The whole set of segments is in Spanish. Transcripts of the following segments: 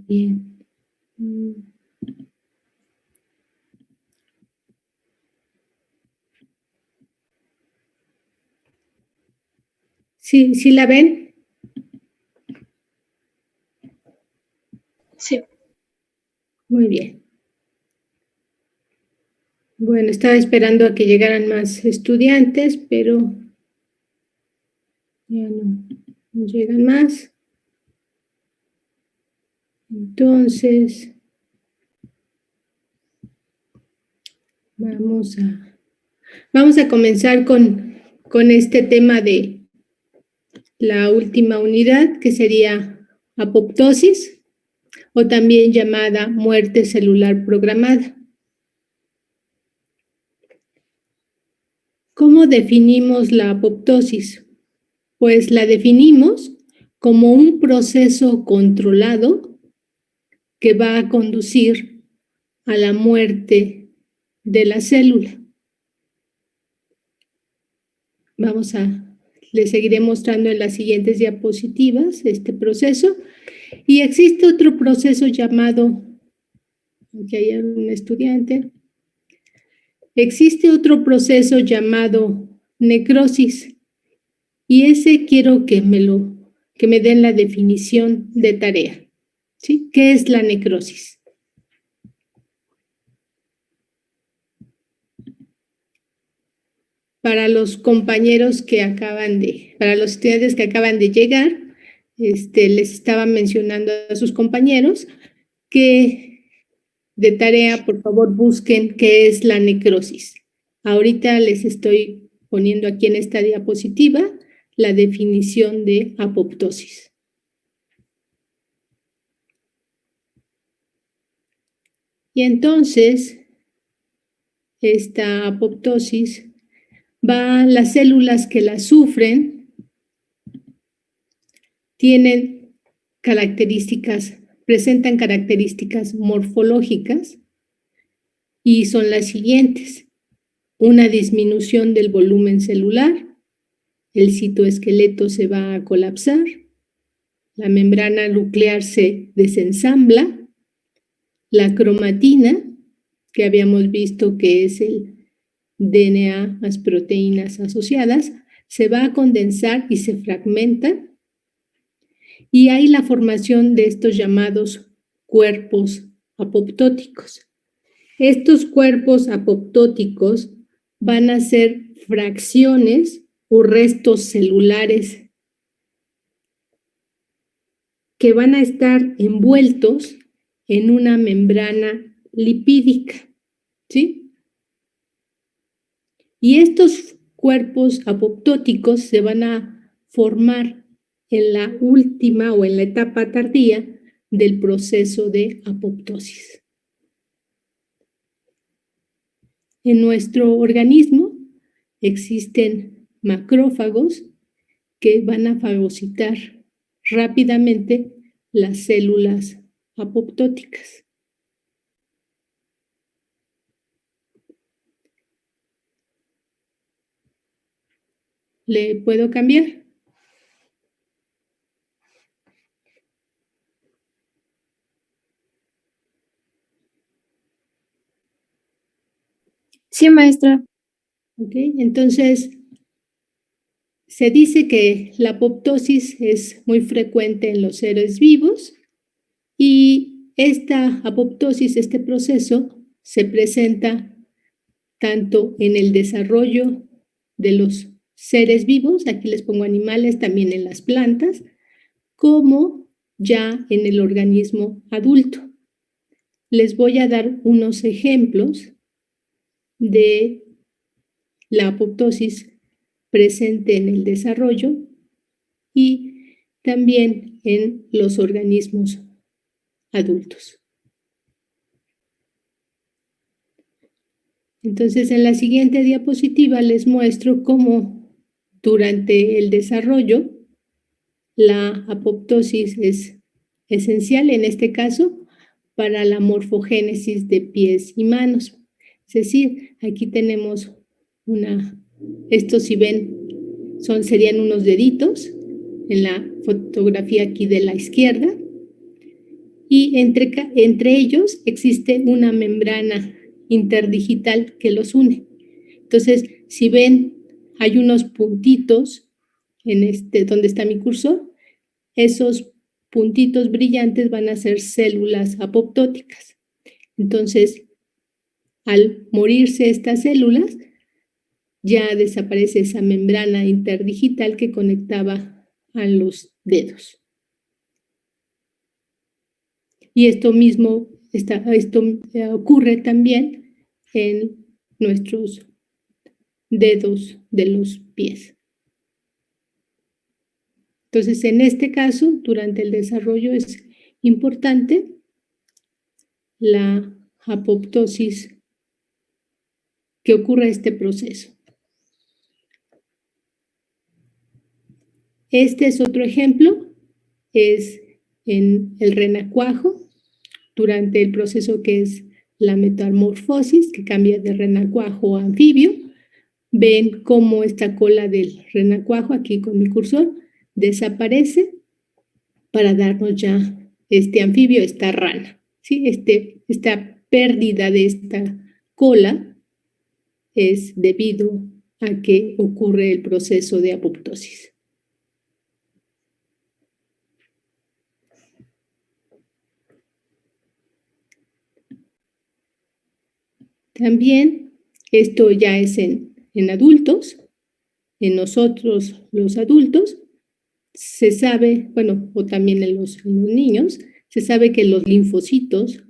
Bien. Mm. ¿Sí, sí la ven? Sí. Muy bien. Bueno, estaba esperando a que llegaran más estudiantes, pero ya no llegan más. Entonces, vamos a comenzar con este tema de la última unidad, que sería apoptosis, o también llamada muerte celular programada. ¿Cómo definimos la apoptosis? Pues la definimos como un proceso controlado que va a conducir a la muerte de la célula. Les seguiré mostrando en las siguientes diapositivas este proceso. Y existe otro proceso llamado, aquí hay un estudiante, existe otro proceso llamado necrosis. Y ese quiero que me den la definición de tarea. ¿Sí? ¿Qué es la necrosis? Para los compañeros para los estudiantes que acaban de llegar, les estaba mencionando a sus compañeros que de tarea, por favor, busquen qué es la necrosis. Ahorita les estoy poniendo aquí en esta diapositiva la definición de apoptosis. Y entonces, esta apoptosis las células que la sufren presentan características morfológicas y son las siguientes: una disminución del volumen celular, el citoesqueleto se va a colapsar, la membrana nuclear se desensambla, la cromatina, que habíamos visto que es el DNA más proteínas asociadas, se va a condensar y se fragmenta, y hay la formación de estos llamados cuerpos apoptóticos. Estos cuerpos apoptóticos van a ser fracciones o restos celulares que van a estar envueltos en una membrana lipídica, ¿sí? Y estos cuerpos apoptóticos se van a formar en la última o en la etapa tardía del proceso de apoptosis. En nuestro organismo existen macrófagos que van a fagocitar rápidamente las células apoptóticas. ¿Le puedo cambiar? Sí, maestra. Ok, entonces se dice que la apoptosis es muy frecuente en los seres vivos y esta apoptosis, este proceso, se presenta tanto en el desarrollo de los seres vivos, aquí les pongo animales, también en las plantas, como ya en el organismo adulto. Les voy a dar unos ejemplos de la apoptosis presente en el desarrollo y también en los organismos adultos. Entonces, en la siguiente diapositiva les muestro cómo durante el desarrollo la apoptosis es esencial, en este caso, para la morfogénesis de pies y manos. Es decir, aquí tenemos estos si ven, serían unos deditos en la fotografía aquí de la izquierda. y entre ellos existe una membrana interdigital que los une. Entonces, si ven, hay unos puntitos donde está mi cursor, esos puntitos brillantes van a ser células apoptóticas. Entonces, al morirse estas células, ya desaparece esa membrana interdigital que conectaba a los dedos. Y esto mismo ocurre también en nuestros dedos de los pies. Entonces, en este caso, durante el desarrollo es importante la apoptosis, que ocurra este proceso. Este es otro ejemplo, es en el renacuajo, durante el proceso que es la metamorfosis, que cambia de renacuajo a anfibio. Ven cómo esta cola del renacuajo, aquí con mi cursor, desaparece para darnos ya este anfibio, esta rana. ¿Sí? Esta pérdida de esta cola es debido a que ocurre el proceso de apoptosis. También esto ya es en adultos, en nosotros los adultos, se sabe, bueno, o también en los niños, se sabe que los linfocitos,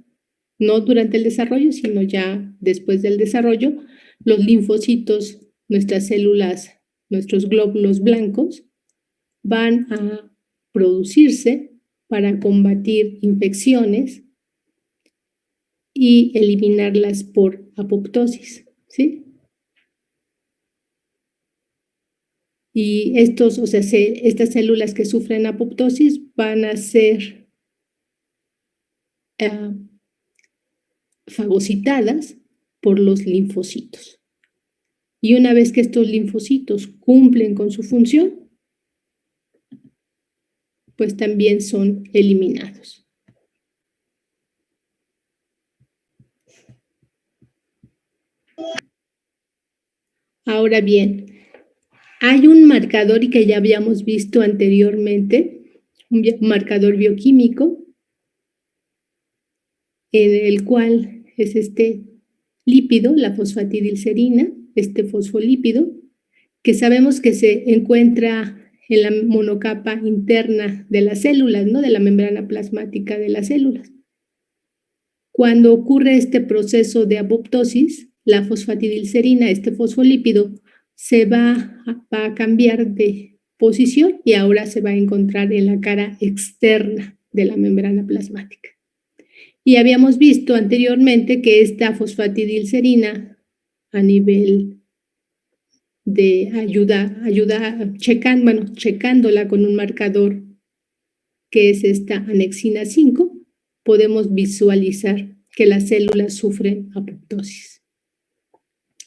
no durante el desarrollo, sino ya después del desarrollo, los linfocitos, nuestras células, nuestros glóbulos blancos, van a producirse para combatir infecciones y eliminarlas por apoptosis, ¿sí? Y estos, o sea, estas células que sufren apoptosis van a ser fagocitadas por los linfocitos. Y una vez que estos linfocitos cumplen con su función, pues también son eliminados. Ahora bien, hay un marcador y que ya habíamos visto anteriormente, un marcador bioquímico, en el cual es este lípido, la fosfatidilcerina, este fosfolípido, que sabemos que se encuentra en la monocapa interna de las células, ¿no? De la membrana plasmática de las células. Cuando ocurre este proceso de apoptosis, la fosfatidilcerina, este fosfolípido, se va a cambiar de posición y ahora se va a encontrar en la cara externa de la membrana plasmática. Y habíamos visto anteriormente que esta fosfatidilcerina a nivel de checándola con un marcador que es esta anexina 5, podemos visualizar que las células sufren apoptosis.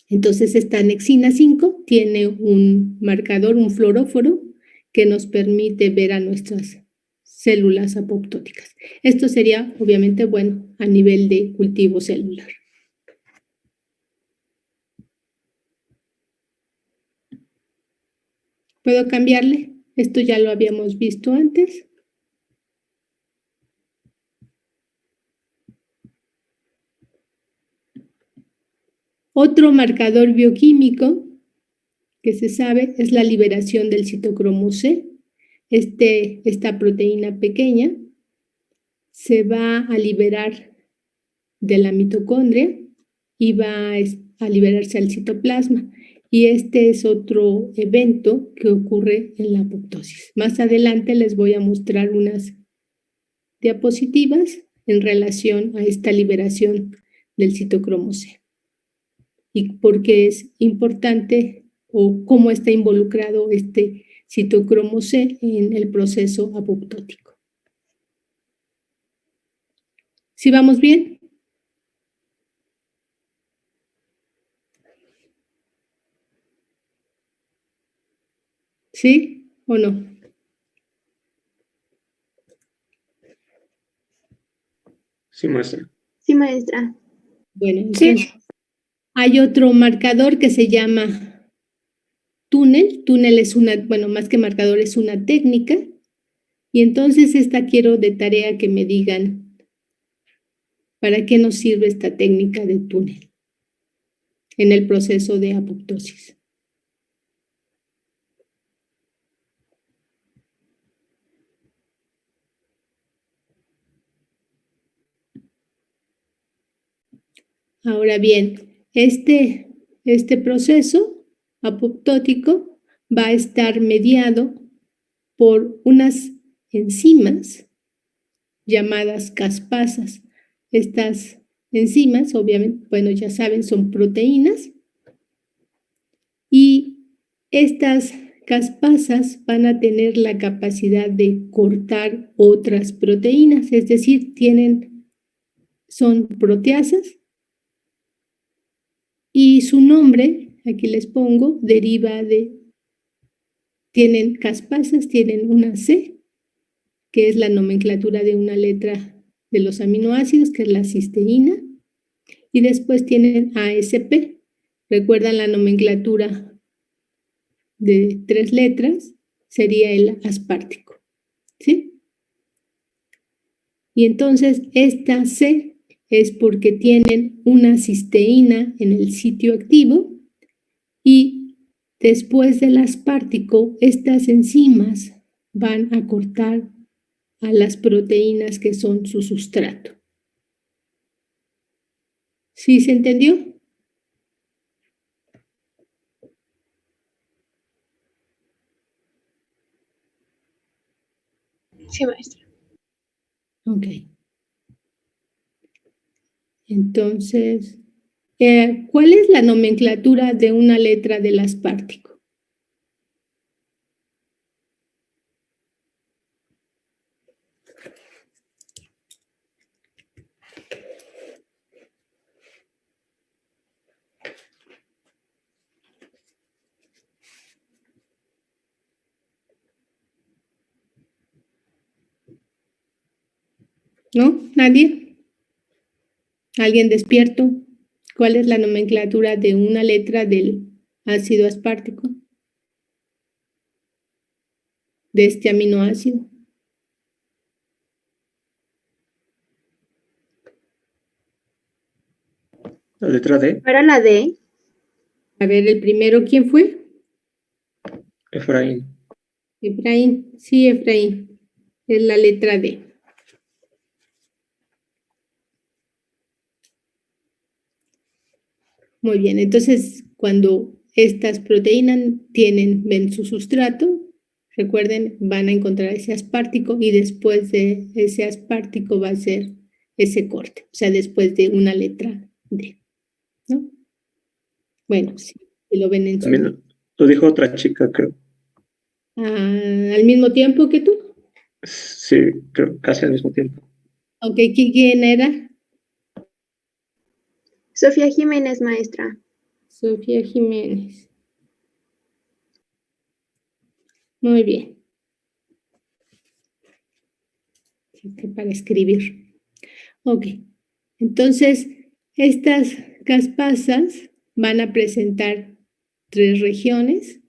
Entonces, esta anexina 5 tiene un marcador, un fluoróforo, que nos permite ver a nuestras células apoptóticas. Esto sería, obviamente, bueno a nivel de cultivo celular. ¿Puedo cambiarle? Esto ya lo habíamos visto antes. Otro marcador bioquímico que se sabe es la liberación del citocromo C. Esta proteína pequeña se va a liberar de la mitocondria y va a liberarse al citoplasma. Y este es otro evento que ocurre en la apoptosis. Más adelante les voy a mostrar unas diapositivas en relación a esta liberación del citocromo C. Y por qué es importante o cómo está involucrado este citocromo C en el proceso apoptótico. ¿Sí vamos bien? ¿Sí o no? Sí, maestra. Sí, maestra. Bueno, entonces hay otro marcador que se llama túnel. Túnel es una, bueno, más que marcador, es una técnica. Y entonces esta quiero de tarea que me digan para qué nos sirve esta técnica de túnel en el proceso de apoptosis. Ahora bien, este proceso apoptótico va a estar mediado por unas enzimas llamadas caspasas. Estas enzimas, obviamente, bueno, ya saben, son proteínas y estas caspasas van a tener la capacidad de cortar otras proteínas, es decir, son proteasas y su nombre, aquí les pongo, deriva tienen caspasas, tienen una C, que es la nomenclatura de una letra de los aminoácidos, que es la cisteína, y después tienen ASP. ¿Recuerdan la nomenclatura de 3 letras? Sería el aspartico, ¿sí? Y entonces esta C es porque tienen una cisteína en el sitio activo y después del aspartico, estas enzimas van a cortar a las proteínas que son su sustrato. ¿Sí se entendió? Sí, maestra. Ok. Entonces, ¿cuál es la nomenclatura de una letra del aspartico? ¿No? ¿Nadie? ¿Alguien despierto? ¿Cuál es la nomenclatura de una letra del ácido aspartico? De este aminoácido. La letra D. ¿Para la D? A ver, el primero, ¿quién fue? Efraín. Efraín. Sí, Efraín. Es la letra D. Muy bien, entonces cuando estas proteínas ven su sustrato, recuerden, van a encontrar ese aspartico y después de ese aspartico va a ser ese corte, o sea, después de una letra D, ¿no? Bueno, sí, y lo ven en su... También lo dijo otra chica, creo. ¿Al mismo tiempo que tú? Sí, creo, casi al mismo tiempo. Ok, ¿quién era? Sofía Jiménez, maestra. Sofía Jiménez. Muy bien. Para escribir. Ok, entonces estas caspasas van a presentar 3 regiones,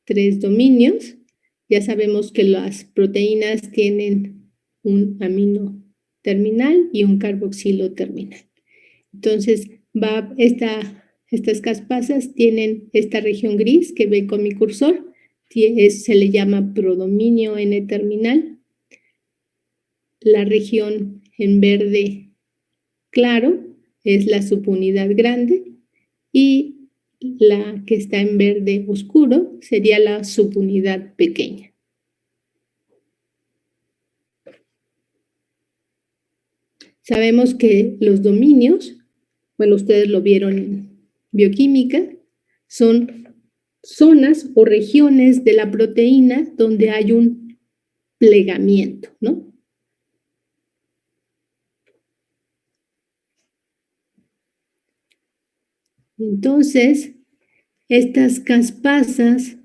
3 dominios. Ya sabemos que las proteínas tienen un amino terminal y un carboxilo terminal. Entonces, estas caspasas tienen esta región gris que ve con mi cursor, se le llama prodominio N-terminal. La región en verde claro es la subunidad grande y la que está en verde oscuro sería la subunidad pequeña. Sabemos que los dominios, bueno, ustedes lo vieron en bioquímica, son zonas o regiones de la proteína donde hay un plegamiento, ¿no? Entonces, estas caspasas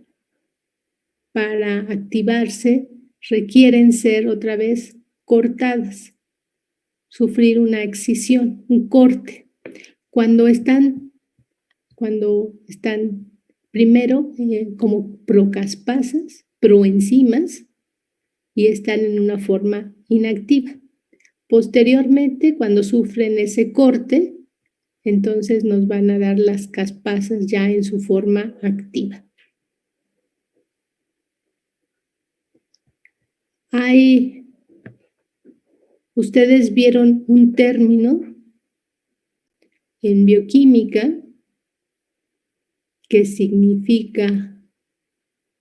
para activarse requieren ser otra vez cortadas. sufrir una excisión, un corte. Cuando están primero como procaspasas, proenzimas, y están en una forma inactiva. Posteriormente, cuando sufren ese corte, entonces nos van a dar las caspasas ya en su forma activa. Ustedes vieron un término en bioquímica que significa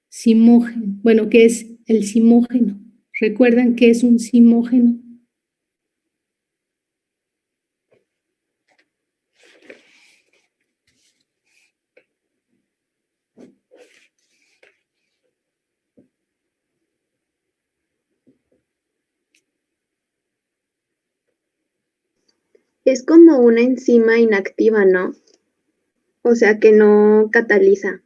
simógeno, bueno, que es el simógeno. ¿Recuerdan qué es un simógeno? Es como una enzima inactiva, ¿no? O sea, que no cataliza.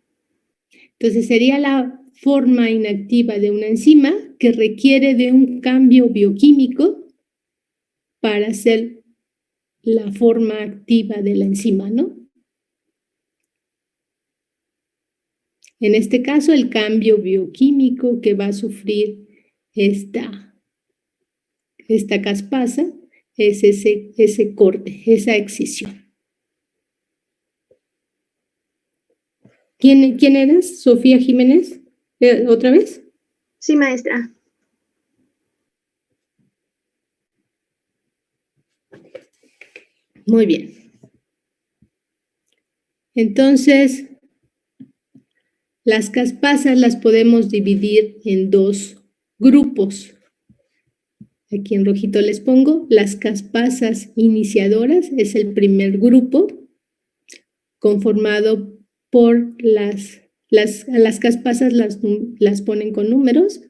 Entonces sería la forma inactiva de una enzima que requiere de un cambio bioquímico para ser la forma activa de la enzima, ¿no? En este caso, el cambio bioquímico que va a sufrir esta caspasa es ese corte, esa excisión. ¿Quién eres? ¿Sofía Jiménez? ¿Otra vez? Sí, maestra. Muy bien. Entonces, las caspasas las podemos dividir en dos grupos. Aquí en rojito les pongo las caspasas iniciadoras, es el primer grupo, conformado por las caspasas las ponen con números,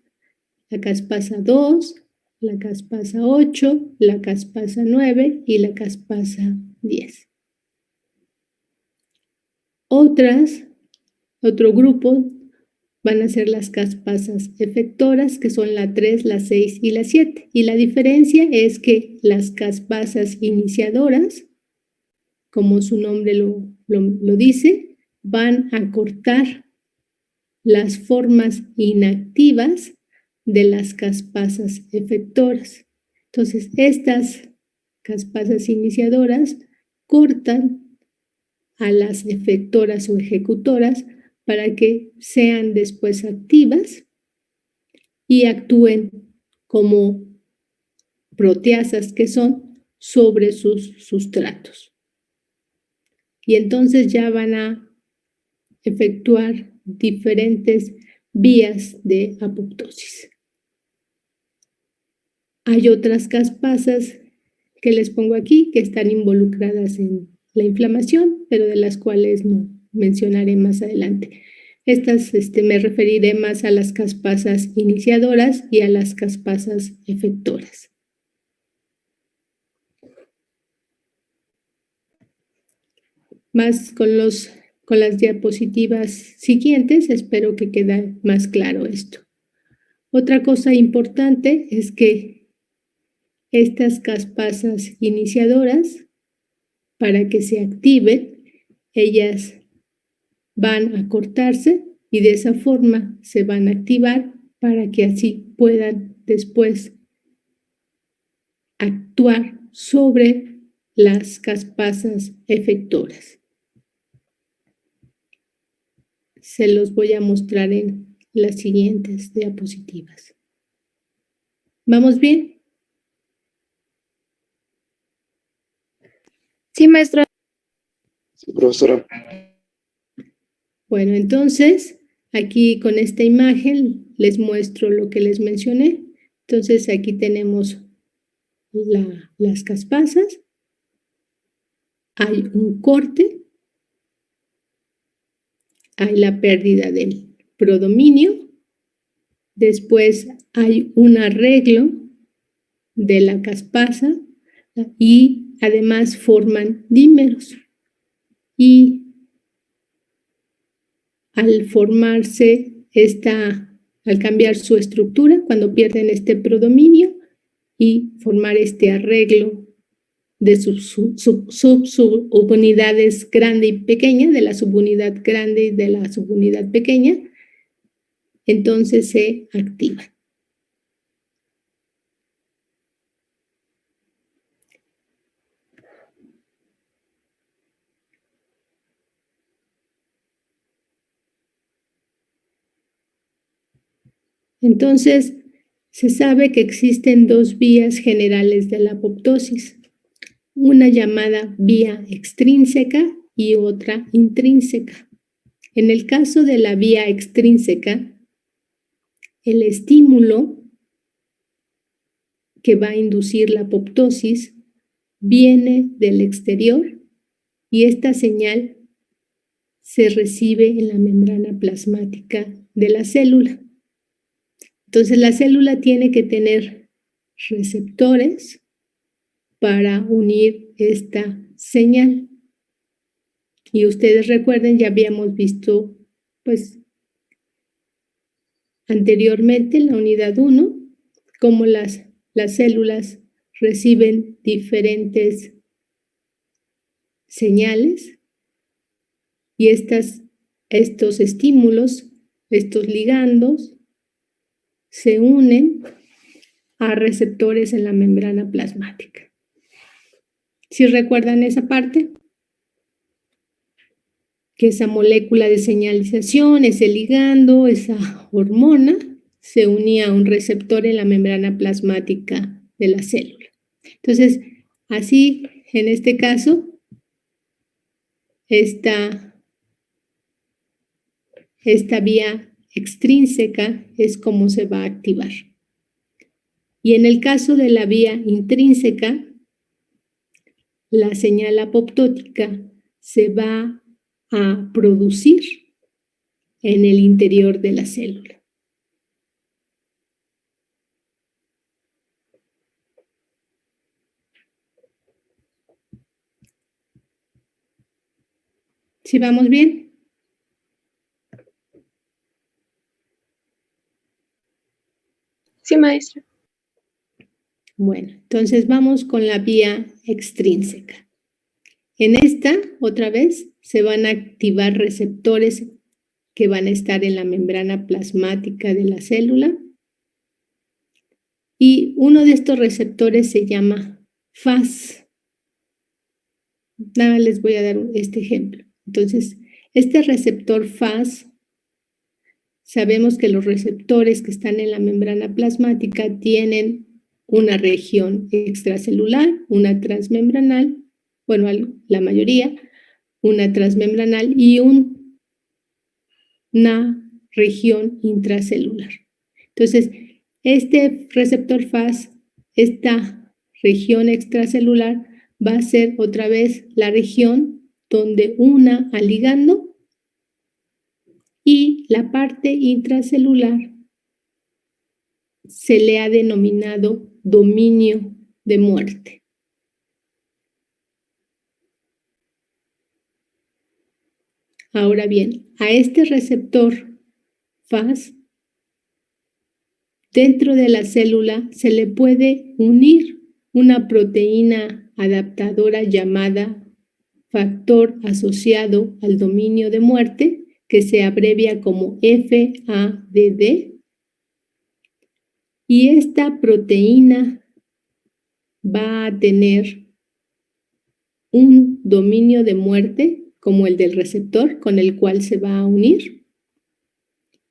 la caspasa 2, la caspasa 8, la caspasa 9 y la caspasa 10. Otro grupo van a ser las caspasas efectoras, que son la 3, la 6 y la 7. Y la diferencia es que las caspasas iniciadoras, como su nombre lo dice, van a cortar las formas inactivas de las caspasas efectoras. Entonces, estas caspasas iniciadoras cortan a las efectoras o ejecutoras para que sean después activas y actúen como proteasas que son sobre sus sustratos. Y entonces ya van a efectuar diferentes vías de apoptosis. Hay otras caspasas que les pongo aquí que están involucradas en la inflamación, pero de las cuales no mencionaré más adelante. Estas me referiré más a las caspasas iniciadoras y a las caspasas efectoras. Más con las diapositivas siguientes, espero que quede más claro esto. Otra cosa importante es que estas caspasas iniciadoras, para que se activen, ellas van a cortarse y de esa forma se van a activar para que así puedan después actuar sobre las caspasas efectoras. Se los voy a mostrar en las siguientes diapositivas. ¿Vamos bien? Sí, maestra. Sí, profesora. Bueno, entonces, aquí con esta imagen les muestro lo que les mencioné. Entonces, aquí tenemos las caspasas. Hay un corte. Hay la pérdida del prodominio. Después hay un arreglo de la caspasa y además forman dímeros. Y al formarse al cambiar su estructura, cuando pierden este prodominio, y formar este arreglo de subunidades grande y pequeña, de la subunidad grande y de la subunidad pequeña, entonces se activa. Entonces, se sabe que existen dos vías generales de la apoptosis, una llamada vía extrínseca y otra intrínseca. En el caso de la vía extrínseca, el estímulo que va a inducir la apoptosis viene del exterior y esta señal se recibe en la membrana plasmática de la célula. Entonces, la célula tiene que tener receptores para unir esta señal. Y ustedes recuerden, ya habíamos visto, pues, anteriormente en la unidad 1, cómo las células reciben diferentes señales y estos estímulos, estos ligandos, se unen a receptores en la membrana plasmática. ¿Sí recuerdan esa parte? Que esa molécula de señalización, ese ligando, esa hormona, se unía a un receptor en la membrana plasmática de la célula. Entonces, así, en este caso, esta vía extrínseca es como se va a activar. Y en el caso de la vía intrínseca, la señal apoptótica se va a producir en el interior de la célula. ¿Sí vamos bien? Sí, maestra. Bueno, entonces vamos con la vía extrínseca. En esta, otra vez, se van a activar receptores que van a estar en la membrana plasmática de la célula. Y uno de estos receptores se llama Fas. Nada, les voy a dar este ejemplo. Entonces, este receptor Fas, sabemos que los receptores que están en la membrana plasmática tienen una región extracelular, una transmembranal, bueno, la mayoría, una transmembranal y una región intracelular. Entonces, este receptor Fas, esta región extracelular, va a ser otra vez la región donde una al ligando y la parte intracelular se le ha denominado dominio de muerte. Ahora bien, a este receptor Fas, dentro de la célula se le puede unir una proteína adaptadora llamada factor asociado al dominio de muerte, que se abrevia como FADD. Y esta proteína va a tener un dominio de muerte como el del receptor con el cual se va a unir.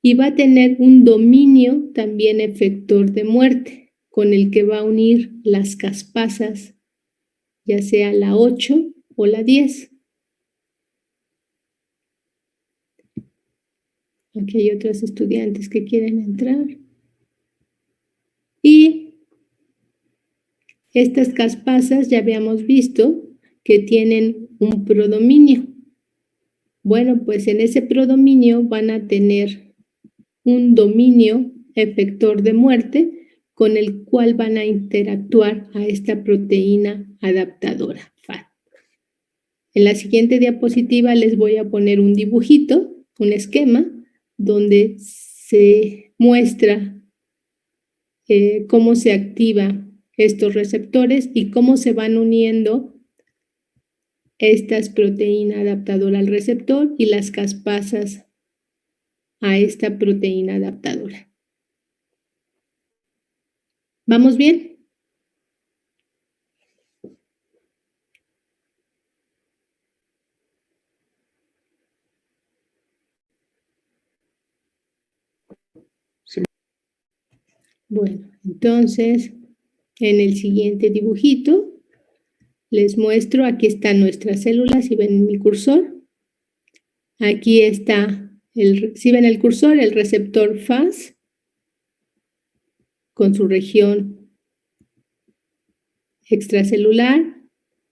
Y va a tener un dominio también efector de muerte con el que va a unir las caspasas, ya sea la 8 o la 10. Aquí hay otros estudiantes que quieren entrar. Y estas caspasas ya habíamos visto que tienen un prodominio. Bueno, pues en ese prodominio van a tener un dominio efector de muerte con el cual van a interactuar a esta proteína adaptadora, FAD. En la siguiente diapositiva les voy a poner un dibujito, un esquema, donde se muestra cómo se activa estos receptores y cómo se van uniendo estas proteínas adaptadoras al receptor y las caspasas a esta proteína adaptadora. ¿Vamos bien? Sí. Bueno, entonces, en el siguiente dibujito, les muestro, aquí están nuestras células, si ven mi cursor. Aquí está, si ven el cursor, el receptor Fas, con su región extracelular,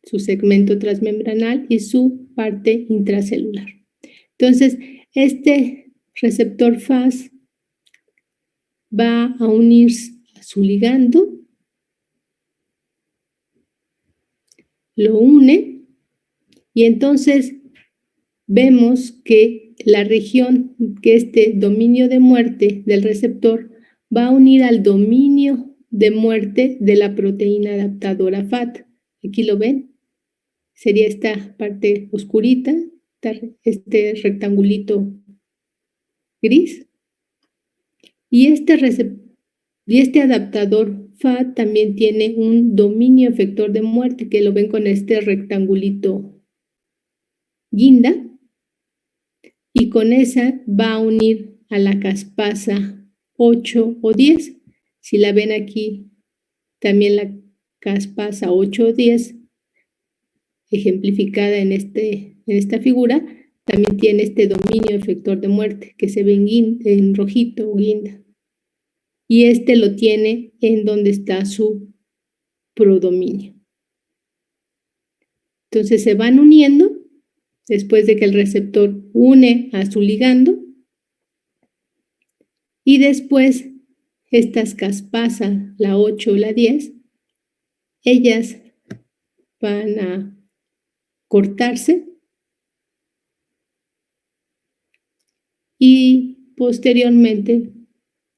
su segmento transmembranal y su parte intracelular. Entonces, este receptor Fas va a unir a su ligando, lo une y entonces vemos que la región, que este dominio de muerte del receptor va a unir al dominio de muerte de la proteína adaptadora FAT. Aquí lo ven, sería esta parte oscurita, este rectangulito gris. Y este adaptador FAT también tiene un dominio efector de muerte, que lo ven con este rectangulito guinda. Y con esa va a unir a la caspasa 8 o 10. Si la ven aquí, también la caspasa 8 o 10, ejemplificada en esta figura, también tiene este dominio efector de muerte, que se ve en rojito o guinda. Y este lo tiene en donde está su prodominio. Entonces se van uniendo después de que el receptor une a su ligando. Y después, estas caspasas, la 8 o la 10, ellas van a cortarse y posteriormente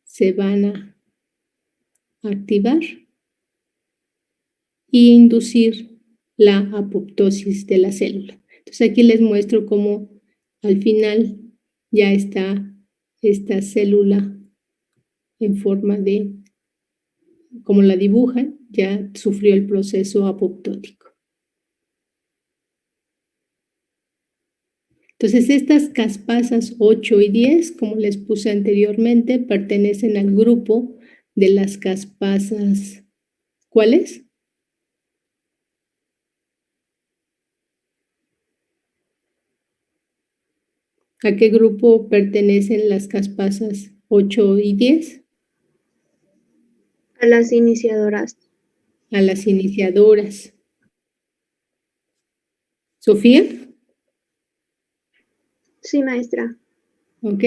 se van a activar y inducir la apoptosis de la célula. Entonces aquí les muestro cómo al final ya está esta célula en forma de, como la dibujan, ya sufrió el proceso apoptótico. Entonces, estas caspasas 8 y 10, como les puse anteriormente, pertenecen al grupo de las caspasas. ¿Cuáles? ¿A qué grupo pertenecen las caspasas 8 y 10? A las iniciadoras. A las iniciadoras. ¿Sofía? Sí, maestra. Ok.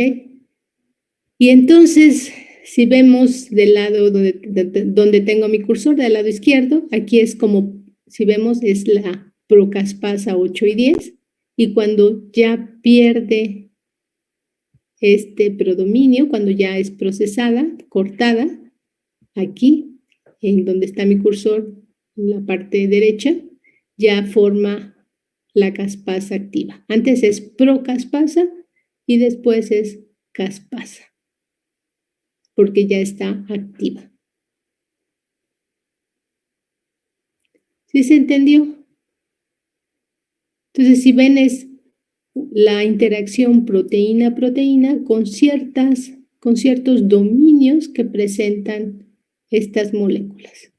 Y entonces, si vemos del lado donde tengo mi cursor, del lado izquierdo, aquí es como, si vemos, es la procaspasa 8 y 10. Y cuando ya pierde este predominio, cuando ya es procesada, cortada, aquí, en donde está mi cursor, en la parte derecha, ya forma la caspasa activa. Antes es procaspasa y después es caspasa, porque ya está activa. ¿Sí se entendió? Entonces, si ven, es la interacción proteína-proteína con ciertos dominios que presentan estas moléculas.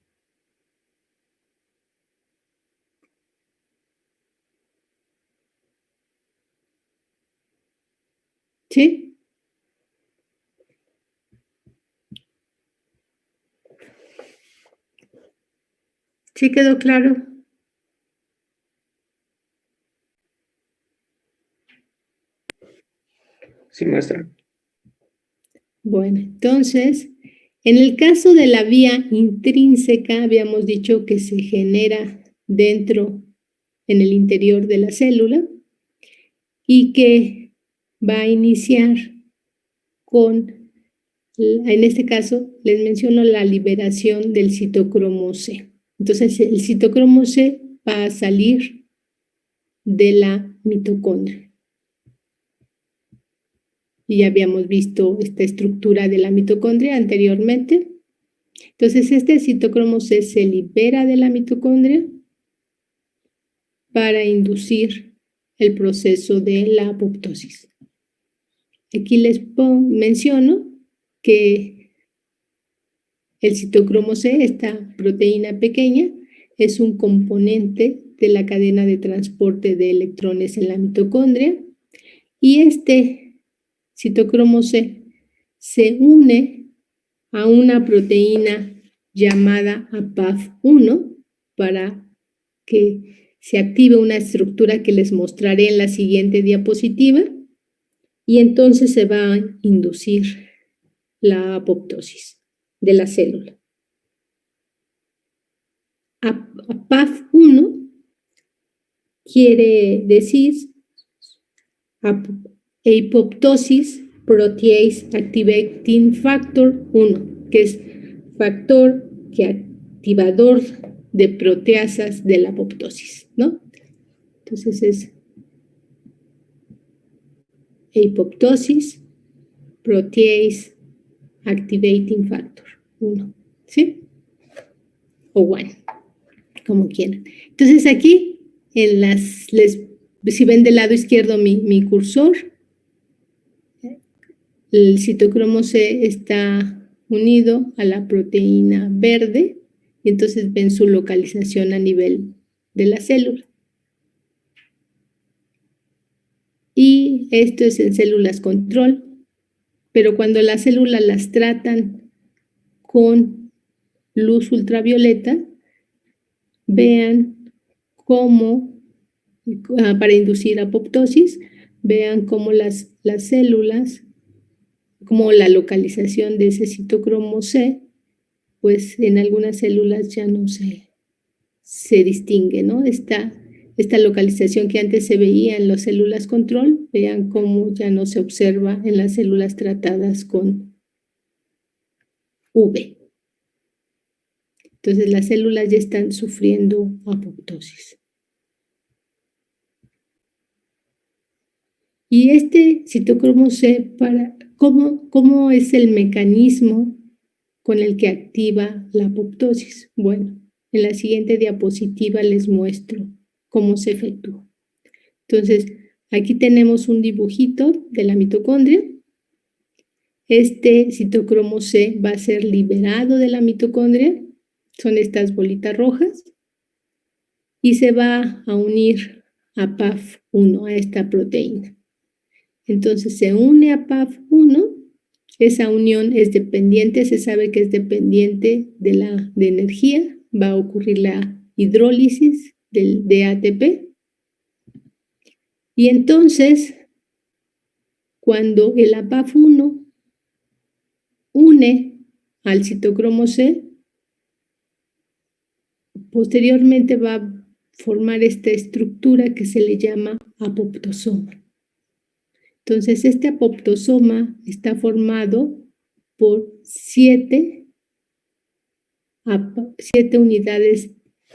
¿Sí? ¿Sí quedó claro? Sí, maestra. Bueno, entonces, en el caso de la vía intrínseca, habíamos dicho que se genera dentro, en el interior de la célula, y que va a iniciar con en este caso les menciono la liberación del citocromo C. Entonces el citocromo C va a salir de la mitocondria. Y ya habíamos visto esta estructura de la mitocondria anteriormente. Entonces este citocromo C se libera de la mitocondria para inducir el proceso de la apoptosis. Aquí les menciono que el citocromo C, esta proteína pequeña, es un componente de la cadena de transporte de electrones en la mitocondria y este citocromo C se une a una proteína llamada APAF1 para que se active una estructura que les mostraré en la siguiente diapositiva y entonces se va a inducir la apoptosis de la célula. APAF1 quiere decir Apoptosis Protease Activating Factor 1, que es factor activador de proteasas de la apoptosis, ¿no? Entonces es Apoptosis Protease Activating Factor 1, ¿sí? O 1, como quieran. Entonces aquí, si ven del lado izquierdo mi cursor, el citocromo C está unido a la proteína verde y entonces ven su localización a nivel de la célula. Y esto es en células control, pero cuando las células las tratan con luz ultravioleta, vean cómo, para inducir apoptosis, vean cómo las células, como la localización de ese citocromo C, pues en algunas células ya no se distingue, ¿no? Esta localización que antes se veía en las células control, vean cómo ya no se observa en las células tratadas con V. Entonces las células ya están sufriendo apoptosis. Y este citocromo C, ¿cómo es el mecanismo con el que activa la apoptosis? Bueno, en la siguiente diapositiva les muestro cómo se efectúa. Entonces, aquí tenemos un dibujito de la mitocondria. Este citocromo C va a ser liberado de la mitocondria, son estas bolitas rojas, y se va a unir a PAF1, a esta proteína. Entonces se une a PAF1, esa unión es dependiente, se sabe que es dependiente de energía, va a ocurrir la hidrólisis de ATP. Y entonces, cuando el APAF1 une al citocromo C, posteriormente va a formar esta estructura que se le llama apoptosoma. Entonces, este apoptosoma está formado por 7 unidades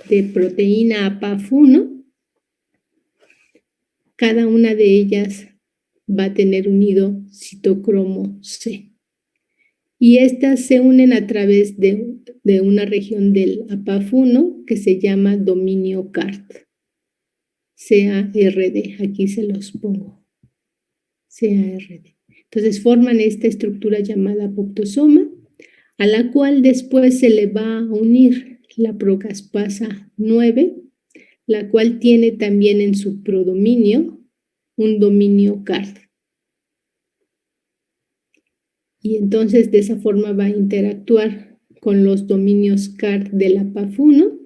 de proteína APAF1. Cada una de ellas va a tener unido citocromo C. Y estas se unen a través de una región del APAF1 que se llama dominio CARD. CARD, aquí se los pongo. CARD. Entonces forman esta estructura llamada apoptosoma, a la cual después se le va a unir la procaspasa 9, la cual tiene también en su prodominio un dominio CARD. Y entonces de esa forma va a interactuar con los dominios CARD de la PAF1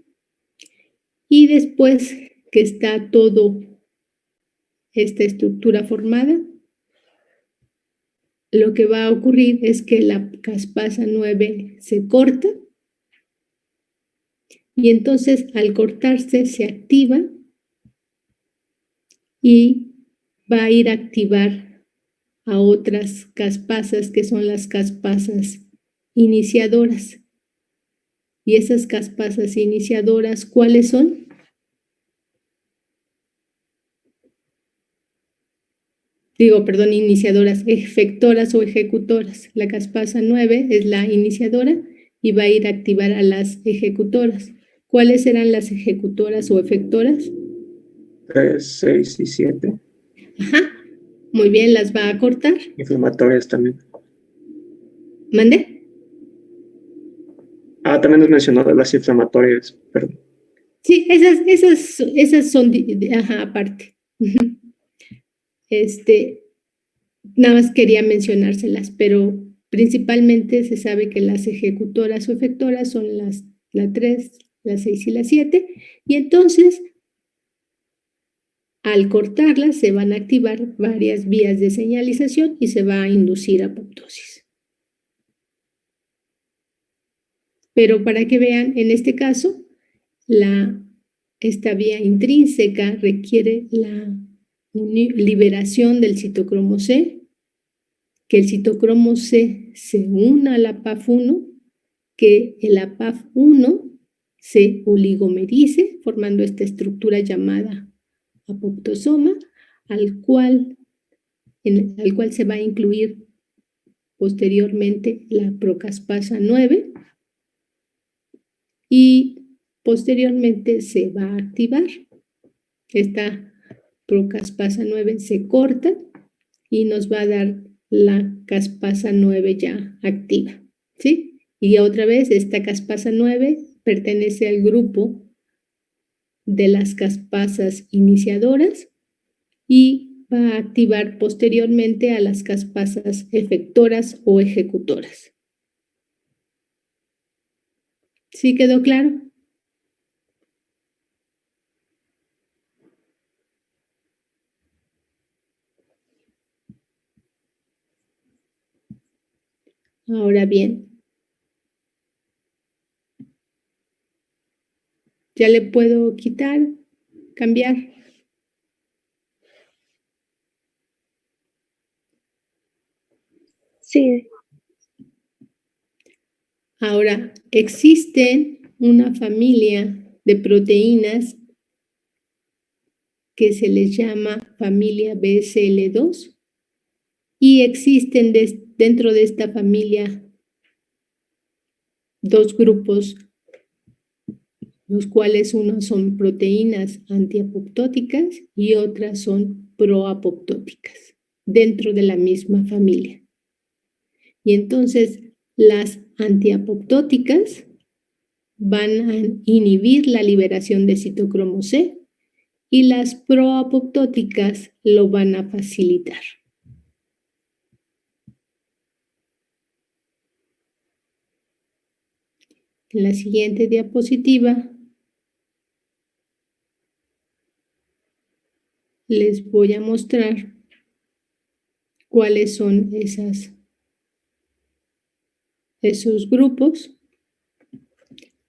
y después que está todo esta estructura formada, lo que va a ocurrir es que la caspasa 9 se corta y entonces al cortarse se activa y va a ir a activar a otras caspasas que son las caspasas iniciadoras. Y esas caspasas iniciadoras, ¿cuáles son? Iniciadoras, efectoras o ejecutoras. La caspasa 9 es la iniciadora y va a ir a activar a las ejecutoras. ¿Cuáles serán las ejecutoras o efectoras? 3, 6 y 7. Ajá, muy bien, las va a cortar. Inflamatorias también. ¿Mande? También nos mencionó de las inflamatorias, perdón. Sí, esas son, ajá, aparte. Nada más quería mencionárselas, pero principalmente se sabe que las ejecutoras o efectoras son la 3, la 6 y la 7, y entonces al cortarlas se van a activar varias vías de señalización y se va a inducir apoptosis. Pero para que vean, en este caso, esta vía intrínseca requiere la liberación del citocromo C, que el citocromo C se una a la PAF1, que el APAF1 se oligomerice, formando esta estructura llamada apoptosoma, al cual se va a incluir posteriormente la procaspasa 9 y posteriormente se va a activar. Esta procaspasa 9 se corta y nos va a dar la caspasa 9 ya activa, ¿sí? Y otra vez, esta caspasa 9 pertenece al grupo de las caspasas iniciadoras y va a activar posteriormente a las caspasas efectoras o ejecutoras. ¿Sí quedó claro? Ahora bien, ya le puedo quitar, cambiar. Sí. Ahora, existe una familia de proteínas que se les llama familia BSL2 y existen dentro de esta familia dos grupos, los cuales unos son proteínas antiapoptóticas y otras son proapoptóticas, dentro de la misma familia. Y entonces las antiapoptóticas van a inhibir la liberación de citocromo C y las proapoptóticas lo van a facilitar. En la siguiente diapositiva les voy a mostrar cuáles son esos grupos.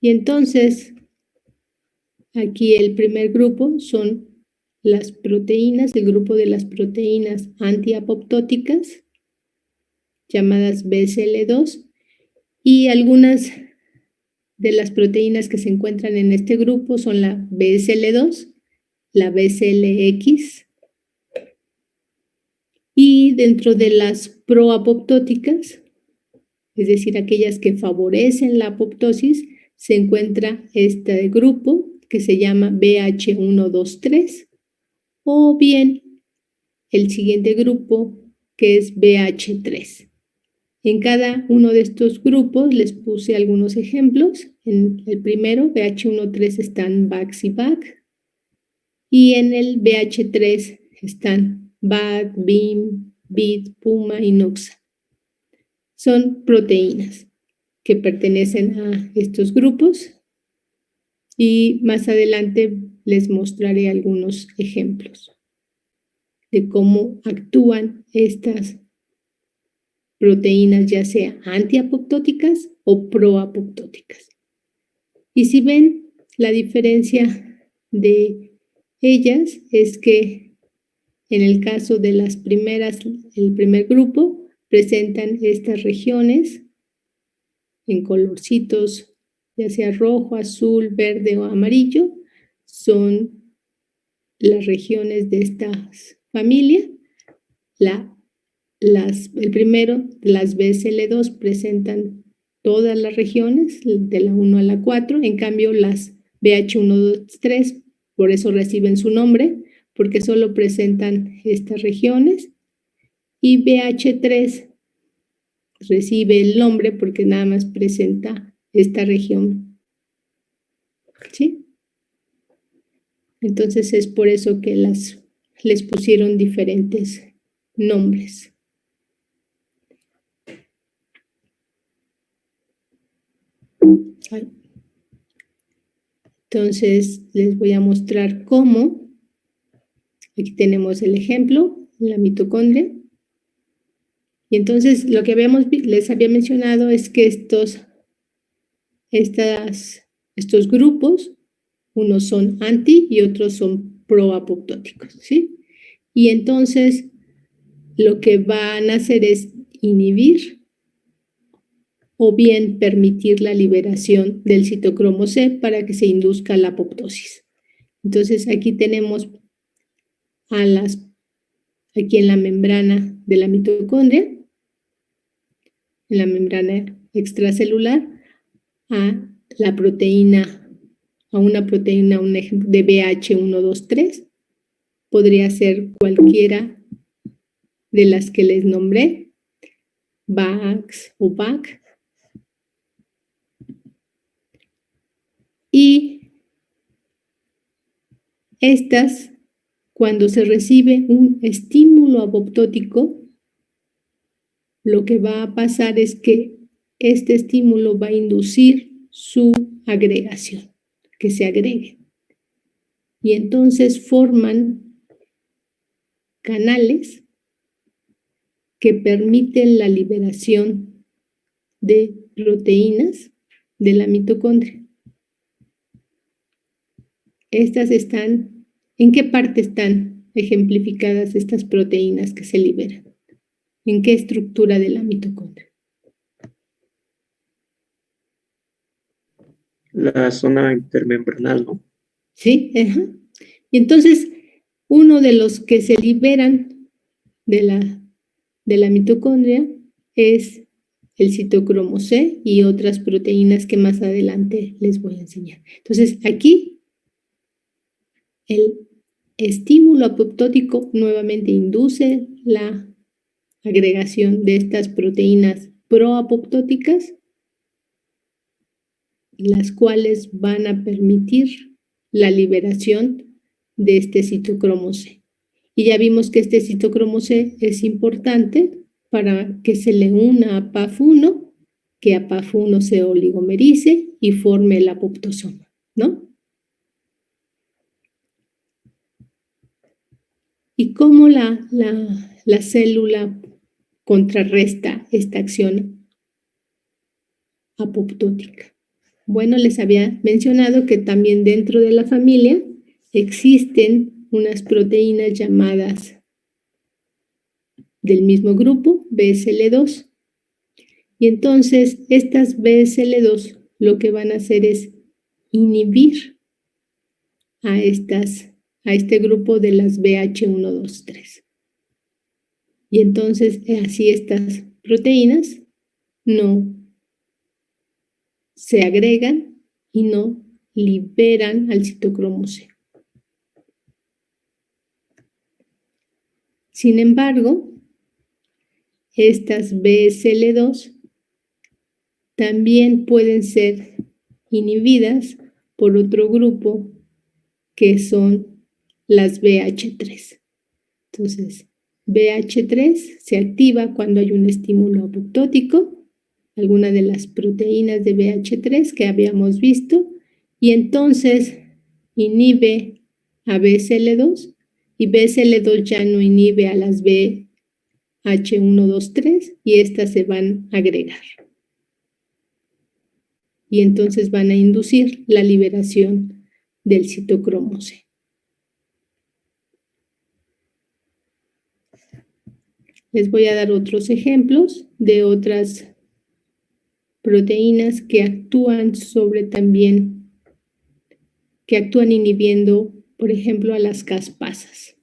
Y entonces, aquí el primer grupo son las proteínas, el grupo de las proteínas antiapoptóticas, llamadas BSL2, y algunas de las proteínas que se encuentran en este grupo son la BSL2, la BSLX, y dentro de las proapoptóticas, es decir, aquellas que favorecen la apoptosis, se encuentra este grupo que se llama BH123, o bien el siguiente grupo que es BH3. En cada uno de estos grupos les puse algunos ejemplos. En el primero, BH13, están BAX y BAC, y en el BH3 están BAD, BIM, BID, PUMA y NUXA. Son proteínas que pertenecen a estos grupos y más adelante les mostraré algunos ejemplos de cómo actúan estas proteínas, ya sea antiapoptóticas o proapoptóticas. Y si ven, la diferencia de ellas es que En el caso de las primeras, el primer grupo, presentan estas regiones en colorcitos, ya sea rojo, azul, verde o amarillo, son las regiones de esta familia. El primero, las BSL2, presentan todas las regiones, de la 1 a la 4, en cambio las BH1, 2, 3, por eso reciben su nombre, porque solo presentan estas regiones, y BH3 recibe el nombre porque nada más presenta esta región. ¿Sí? Entonces es por eso que les pusieron diferentes nombres. Entonces les voy a mostrar cómo. Aquí tenemos el ejemplo, la mitocondria. Y entonces lo que les había mencionado es que estos grupos, unos son anti y otros son proapoptóticos, ¿sí? Y entonces lo que van a hacer es inhibir o bien permitir la liberación del citocromo C para que se induzca la apoptosis. Entonces aquí tenemos aquí en la membrana de la mitocondria, en la membrana extracelular, a una proteína, un ejemplo de BH123, podría ser cualquiera de las que les nombré, VAX o VAC. Y estas, cuando se recibe un estímulo apoptótico, lo que va a pasar es que este estímulo va a inducir su agregación, que se agregue. Y entonces forman canales que permiten la liberación de proteínas de la mitocondria. ¿En qué parte están ejemplificadas estas proteínas que se liberan? ¿En qué estructura de la mitocondria? La zona intermembranal, ¿no? Sí, ajá. Y entonces, uno de los que se liberan de la mitocondria es el citocromo C y otras proteínas que más adelante les voy a enseñar. Entonces, aquí el estímulo apoptótico nuevamente induce la agregación de estas proteínas proapoptóticas, las cuales van a permitir la liberación de este citocromo C. Y ya vimos que este citocromo C es importante para que se le una a PAF1, que a PAF1 se oligomerice y forme el apoptosoma, ¿no? ¿Y cómo la célula contrarresta esta acción apoptótica? Bueno, les había mencionado que también dentro de la familia existen unas proteínas llamadas del mismo grupo, BSL2. Y entonces estas BSL2 lo que van a hacer es inhibir a este grupo de las BH123. Y entonces así estas proteínas no se agregan y no liberan al citocromo C. Sin embargo, estas BSL2 también pueden ser inhibidas por otro grupo que son las BH3. Entonces, BH3 se activa cuando hay un estímulo apoptótico, alguna de las proteínas de BH3 que habíamos visto, y entonces inhibe a BSL2 y BSL2 ya no inhibe a las BH123 y estas se van a agregar. Y entonces van a inducir la liberación del citocromo C. les voy a dar otros ejemplos de otras proteínas que actúan que actúan inhibiendo, por ejemplo, a las caspasas.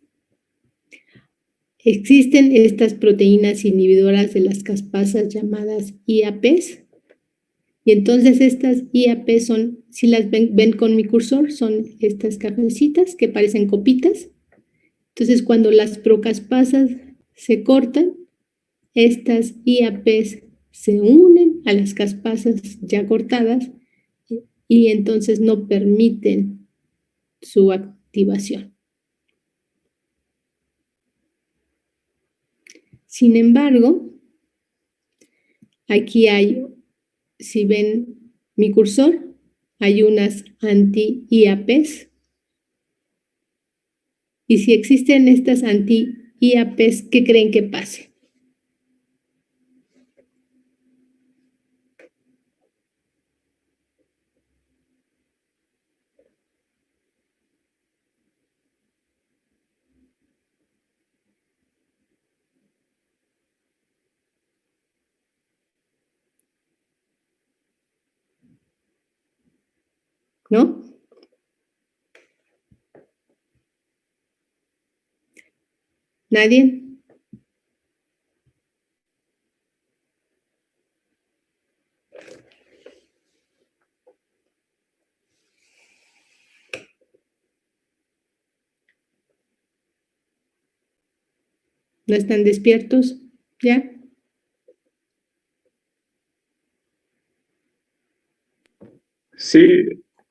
Existen estas proteínas inhibidoras de las caspasas llamadas IAPs. Y entonces estas IAPs son, si las ven con mi cursor, son estas cafecitas que parecen copitas. Entonces, cuando las procaspasas se cortan, estas IAPs se unen a las caspasas ya cortadas y entonces no permiten su activación. Sin embargo, aquí hay, si ven mi cursor, hay unas anti-IAPs. Y si existen estas anti-IAPs, ¿qué creen que pase? ¿No? ¿Nadie? ¿No están despiertos? ¿Ya? Sí,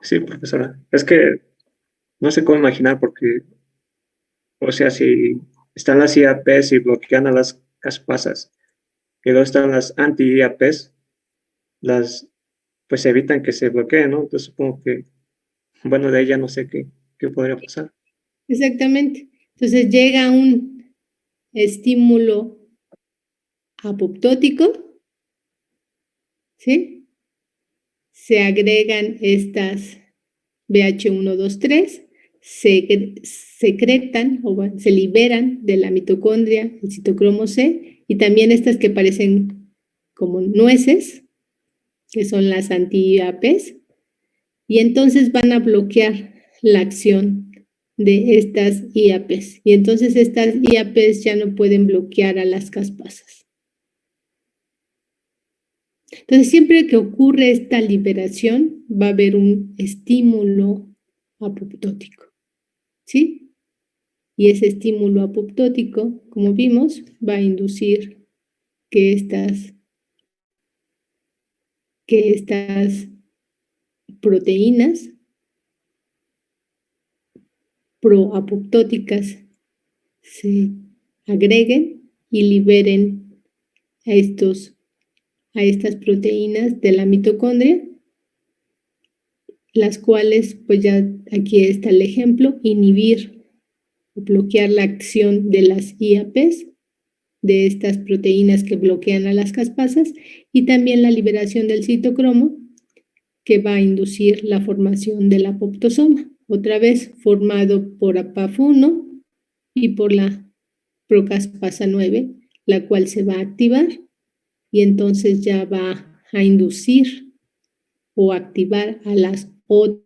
sí, profesora. Es que no sé cómo imaginar porque, o sea, si están las IAPs y bloquean a las caspasas y luego están las anti-IAPs, las pues evitan que se bloqueen, ¿no? Entonces supongo que, bueno, de ella no sé qué podría pasar. Exactamente. Entonces llega un estímulo apoptótico, ¿sí? Se agregan estas BH123, se secretan o se liberan de la mitocondria, el citocromo C, y también estas que parecen como nueces, que son las anti-IAPs, y entonces van a bloquear la acción de estas IAPs. Y entonces estas IAPs ya no pueden bloquear a las caspasas. Entonces, siempre que ocurre esta liberación, va a haber un estímulo apoptótico, ¿sí? Y ese estímulo apoptótico, como vimos, va a inducir que estas proteínas proapoptóticas se agreguen y liberen a estas proteínas de la mitocondria, las cuales, pues ya aquí está el ejemplo, inhibir o bloquear la acción de las IAPs, de estas proteínas que bloquean a las caspasas, y también la liberación del citocromo, que va a inducir la formación del apoptosoma, otra vez formado por APAF1 y por la procaspasa 9, la cual se va a activar y entonces ya va a inducir o activar a las otras